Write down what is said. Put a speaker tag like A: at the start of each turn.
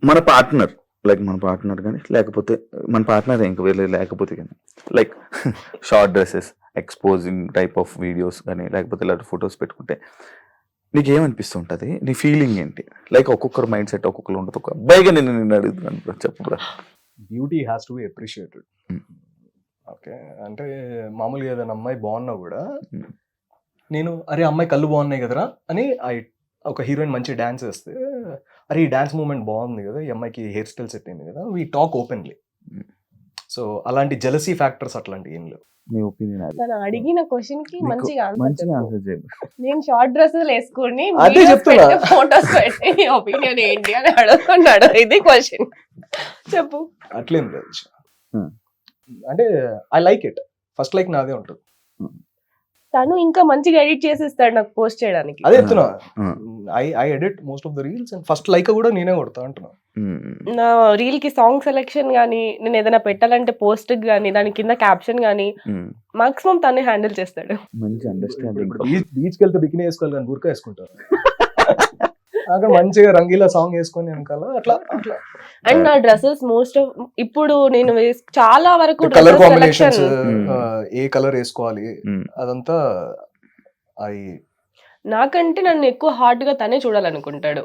A: మన partner like మన partner కానీ లేకపోతే మన పార్ట్నర్ ఇంకా వేరే లేకపోతే కానీ like short dresses exposing type of videos కానీ లేకపోతే ఇలాంటి ఫొటోస్ పెట్టుకుంటే నీకు ఏమనిపిస్తుంటది, నీ ఫీలింగ్ ఏంటి? లైక్ ఒక్కొక్కరు మైండ్ సెట్ ఒక్కొక్కరు ఉంటుంది. ఒక అబ్బాయిగా నిన్ను అడుగుతున్నాను bro, చెప్పు బ్రా.
B: Beauty has to be appreciated. Okay, అంటే మామూలుగా ఏదైనా అమ్మాయి బాగున్నా కూడా
A: Hmm.
B: నేను అరే అమ్మాయి కళ్ళు బాగున్నాయి కదరా అని ఒక హీరోయిన్ మంచి డాన్స్ వేస్తే అరే ఈ డాన్స్ మూమెంట్ బాగుంది కదా, ఈ అమ్మాయికి హెయిర్ స్టైల్ సెట్ అయింది కదా, వీ టాక్ ఓపెన్లీ. సో అలాంటి జెలసీ ఫ్యాక్టర్స్ అట్లాంటి ఏం లేవు.
A: నీ ఒపీనియన్ అది.
C: తను అడిగిన క్వశ్చన్ కి మంచిగా
A: మంచిగా
C: ఆన్సర్
A: ఆన్సర్ చేయండి.
C: నేను షార్ట్ డ్రెస్సెస్ వేసుకుని
B: అదే చెప్తున్నా.
C: ఫోటోస్ పెట్టి నీ ఒపీనియన్ ఏంటి అని అడుగుతున్నాడు. ఇది క్వశ్చన్ చెప్పు.
B: అట్లేం లేదు.
A: Hmm.
B: అంటే I like it. First like నాదే ఉంటుంది.
C: తను ఇంకా మంచిగా ఎడిట్ చేసిస్తాడు నాకు పోస్ట్ చేయడానికి.
B: అదే చెప్తున్నా.
A: Hmm.
B: I edit most of the reels and first like కూడా నేనే కొడతా అంటున్నా.
A: Hmm.
C: నా రీల్ కి సాంగ్ సెలెక్షన్ గానీ, నేను ఏదైనా పెట్టాలంటే పోస్ట్ గానీ, దాని కింద క్యాప్షన్ గానీ
A: Hmm.
C: మాక్సిమం తనే హ్యాండిల్ చేస్తాడు.
A: మంచి అండర్స్టాండింగ్.
B: బీచ్కి వెళ్తే బికినీ వేసుకోవాలి కానీ బుర్కా వేసుకుంటారు. అక్కడ మంచిగా రంగీలా సాంగ్ వేసుకొని వెనకాల అట్లా అట్లా
C: అండ్ నా డ్రెస్సెస్ మోస్ట్ ఆఫ్ ఇప్పుడు నేను చాలా వరకు
B: కలర్
C: డ్రెస్సెస్
B: కాంబినేషన్స్,
C: సెలెక్షన్
B: ఏ కలర్ వేసుకోవాలి అదంతా ఐ
C: నాకంటే నన్ను ఎక్కువ హార్డ్ గా తనే చూడాలనుకుంటాడు.